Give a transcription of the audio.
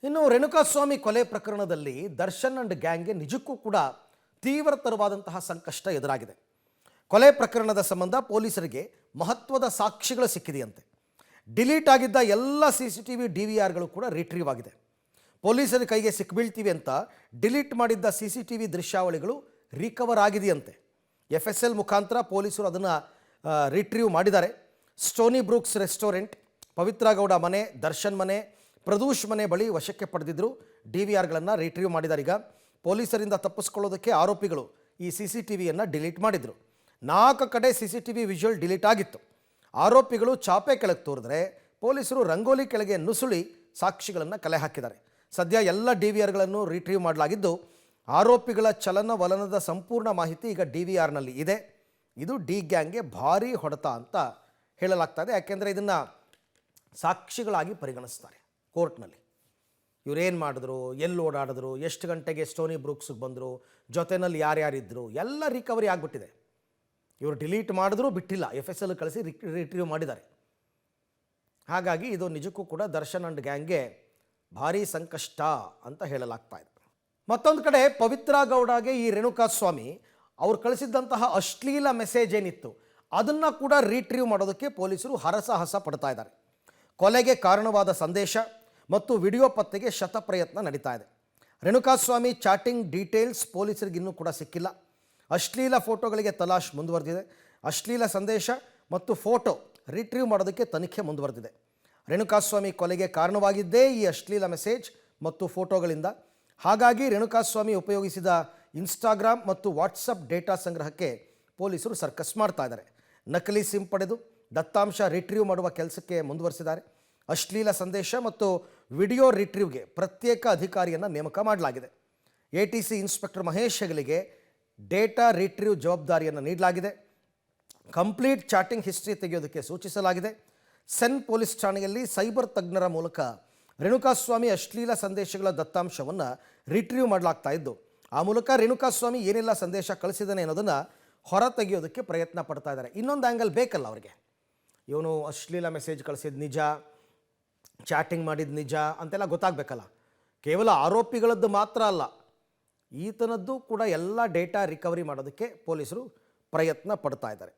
ಇನ್ನು ರೇಣುಕಾಸ್ವಾಮಿ ಕೊಲೆ ಪ್ರಕರಣದಲ್ಲಿ ದರ್ಶನ್ ಅಂಡ್ ಗ್ಯಾಂಗ್ಗೆ ನಿಜಕ್ಕೂ ಕೂಡ ತೀವ್ರತರವಾದಂತಹ ಸಂಕಷ್ಟ ಎದುರಾಗಿದೆ. ಕೊಲೆ ಪ್ರಕರಣದ ಸಂಬಂಧ ಪೊಲೀಸರಿಗೆ ಮಹತ್ವದ ಸಾಕ್ಷಿಗಳು ಸಿಕ್ಕಿದೆಯಂತೆ. ಡಿಲೀಟ್ ಆಗಿದ್ದ ಎಲ್ಲ CCTV DVRಗಳು ಕೂಡ ರಿಟ್ರೀವ್ ಆಗಿದೆ. ಪೊಲೀಸರ ಕೈಗೆ ಸಿಕ್ಕಿಬೀಳ್ತೀವಿ ಅಂತ ಡಿಲೀಟ್ ಮಾಡಿದ್ದ CCTV ದೃಶ್ಯಾವಳಿಗಳು ರಿಕವರ್ ಆಗಿದೆಯಂತೆ. FSL ಮುಖಾಂತರ ಪೊಲೀಸರು ಅದನ್ನು ರಿಟ್ರೀವ್ ಮಾಡಿದ್ದಾರೆ. Stony Brooks restaurant, Pavithra Gowda ಮನೆ, ದರ್ಶನ್ ಮನೆ, ಪ್ರದೂಷ್ ಮನೆ ಬಳಿ ವಶಕ್ಕೆ ಪಡೆದಿದ್ದರು. DVRಗಳನ್ನು ರಿಟ್ರೀವ್ ಮಾಡಿದ್ದಾರೆ. ಈಗ ಪೊಲೀಸರಿಂದ ತಪ್ಪಿಸ್ಕೊಳ್ಳೋದಕ್ಕೆ ಆರೋಪಿಗಳು ಈ CCTVಯನ್ನು ಡಿಲೀಟ್ ಮಾಡಿದರು. 4 ಕಡೆ CCTV ವಿಜುವಲ್ ಡಿಲೀಟ್ ಆಗಿತ್ತು. ಆರೋಪಿಗಳು ಚಾಪೆ ಕೆಳಗೆ ತೋರಿದ್ರೆ ಪೊಲೀಸರು ರಂಗೋಲಿ ಕೆಳಗೆ ನುಸುಳಿ ಸಾಕ್ಷಿಗಳನ್ನು ಕಲೆ ಹಾಕಿದ್ದಾರೆ. ಸದ್ಯ ಎಲ್ಲ DVRಗಳನ್ನು ರಿಟ್ರೀವ್ ಮಾಡಲಾಗಿದ್ದು ಆರೋಪಿಗಳ ಚಲನವಲನದ ಸಂಪೂರ್ಣ ಮಾಹಿತಿ ಈಗ DVRನಲ್ಲಿ ಇದೆ. ಇದು ಡಿ ಗ್ಯಾಂಗ್ಗೆ ಭಾರೀ ಹೊಡೆತ ಅಂತ ಹೇಳಲಾಗ್ತಾ ಇದೆ. ಯಾಕೆಂದರೆ ಇದನ್ನು ಸಾಕ್ಷಿಗಳಾಗಿ ಪರಿಗಣಿಸ್ತಾರೆ ಕೋರ್ಟ್ನಲ್ಲಿ. ಇವರೇನು ಮಾಡಿದ್ರು, ಎಲ್ಲಿ ಓಡಾಡಿದ್ರು, ಎಷ್ಟು ಗಂಟೆಗೆ ಸ್ಟೋನಿ ಬ್ರೂಕ್ಸ್ಗೆ ಬಂದರು, ಜೊತೆಯಲ್ಲಿ ಯಾರ್ಯಾರಿದ್ದರು ಎಲ್ಲ ರಿಕವರಿ ಆಗಿಬಿಟ್ಟಿದೆ. ಇವರು ಡಿಲೀಟ್ ಮಾಡಿದ್ರೂ ಬಿಟ್ಟಿಲ್ಲ, FSL ಕಳಿಸಿ ರಿಟ್ರೀವ್ ಮಾಡಿದ್ದಾರೆ. ಹಾಗಾಗಿ ಇದು ನಿಜಕ್ಕೂ ಕೂಡ ದರ್ಶನ್ ಅಂಡ್ ಗ್ಯಾಂಗ್ಗೆ ಭಾರೀ ಸಂಕಷ್ಟ ಅಂತ ಹೇಳಲಾಗ್ತಾ ಇದೆ. ಮತ್ತೊಂದು ಕಡೆ ಪವಿತ್ರ ಗೌಡಗೆ ಈ ರೇಣುಕಾಸ್ವಾಮಿ ಅವ್ರು ಕಳಿಸಿದ್ದಂತಹ ಅಶ್ಲೀಲ ಮೆಸೇಜ್ ಏನಿತ್ತು ಅದನ್ನು ಕೂಡ ರಿಟ್ರೀವ್ ಮಾಡೋದಕ್ಕೆ ಪೊಲೀಸರು ಹರಸಾಹಸ ಪಡ್ತಾ ಇದ್ದಾರೆ. ಕೊಲೆಗೆ ಕಾರಣವಾದ ಸಂದೇಶ ಮತ್ತು ವಿಡಿಯೋ ಪತ್ತೆಗೆ ಶತಪ್ರಯತ್ನ ನಡೀತಾ ಇದೆ. ರೇಣುಕಾಸ್ವಾಮಿ ಚಾಟಿಂಗ್ ಡೀಟೇಲ್ಸ್ ಪೊಲೀಸರಿಗೆ ಇನ್ನೂ ಕೂಡ ಸಿಕ್ಕಿಲ್ಲ. ಅಶ್ಲೀಲ ಫೋಟೋಗಳಿಗೆ ತಲಾಶ್ ಮುಂದುವರೆದಿದೆ. ಅಶ್ಲೀಲ ಸಂದೇಶ ಮತ್ತು ಫೋಟೋ ರಿಟ್ರೀವ್ ಮಾಡೋದಕ್ಕೆ ತನಿಖೆ ಮುಂದುವರೆದಿದೆ. ರೇಣುಕಾಸ್ವಾಮಿ ಕೊಲೆಗೆ ಕಾರಣವಾಗಿದ್ದೇ ಈ ಅಶ್ಲೀಲ ಮೆಸೇಜ್ ಮತ್ತು ಫೋಟೋಗಳಿಂದ. ಹಾಗಾಗಿ ರೇಣುಕಾಸ್ವಾಮಿ ಉಪಯೋಗಿಸಿದ ಇನ್ಸ್ಟಾಗ್ರಾಮ್ ಮತ್ತು ವಾಟ್ಸಪ್ ಡೇಟಾ ಸಂಗ್ರಹಕ್ಕೆ ಪೊಲೀಸರು ಸರ್ಕಸ್ ಮಾಡ್ತಾ ಇದ್ದಾರೆ. ನಕಲಿ ಸಿಮ್ ಪಡೆದು ದತ್ತಾಂಶ ರಿಟ್ರೀವ್ ಮಾಡುವ ಕೆಲಸಕ್ಕೆ ಮುಂದುವರೆಸಿದ್ದಾರೆ. ಅಶ್ಲೀಲ ಸಂದೇಶ ಮತ್ತು ವಿಡಿಯೋ ರಿಟ್ರೀವ್ಗೆ ಪ್ರತ್ಯೇಕ ಅಧಿಕಾರಿಯನ್ನು ನೇಮಕ ಮಾಡಲಾಗಿದೆ. ATC ಇನ್ಸ್ಪೆಕ್ಟರ್ ಮಹೇಶ್ ಹೆಗಲಿಗೆ ಡೇಟಾ ರಿಟ್ರೀವ್ ಜವಾಬ್ದಾರಿಯನ್ನು ನೀಡಲಾಗಿದೆ. ಕಂಪ್ಲೀಟ್ ಚಾಟಿಂಗ್ ಹಿಸ್ಟ್ರಿ ತೆಗೆಯೋದಕ್ಕೆ ಸೂಚಿಸಲಾಗಿದೆ. ಸೆನ್ ಪೊಲೀಸ್ ಠಾಣೆಯಲ್ಲಿ ಸೈಬರ್ ತಜ್ಞರ ಮೂಲಕ ರೇಣುಕಾಸ್ವಾಮಿ ಅಶ್ಲೀಲ ಸಂದೇಶಗಳ ದತ್ತಾಂಶವನ್ನು ರಿಟ್ರೀವ್ ಮಾಡಲಾಗ್ತಾ ಇದ್ದು ಆ ಮೂಲಕ ರೇಣುಕಾಸ್ವಾಮಿ ಏನೆಲ್ಲ ಸಂದೇಶ ಕಳಿಸಿದ್ದಾನೆ ಅನ್ನೋದನ್ನು ಹೊರ ತೆಗೆಯೋದಕ್ಕೆ ಪ್ರಯತ್ನ ಪಡ್ತಾ ಇದ್ದಾರೆ. ಇನ್ನೊಂದು ಆ್ಯಂಗಲ್ ಬೇಕಲ್ಲ ಅವರಿಗೆ. ಇವನು ಅಶ್ಲೀಲ ಮೆಸೇಜ್ ಕಳಿಸಿದ ನಿಜ, ಚಾಟಿಂಗ್ ಮಾಡಿದ ನಿಜ ಅಂತೆಲ್ಲ ಗೊತ್ತಾಗಬೇಕಲ್ಲ. ಕೇವಲ ಆರೋಪಿಗಳದ್ದು ಮಾತ್ರ ಅಲ್ಲ, ಈತನದ್ದು ಕೂಡ ಎಲ್ಲ ಡೇಟಾ ರಿಕವರಿ ಮಾಡೋದಕ್ಕೆ ಪೊಲೀಸರು ಪ್ರಯತ್ನ ಪಡ್ತಾ ಇದ್ದಾರೆ.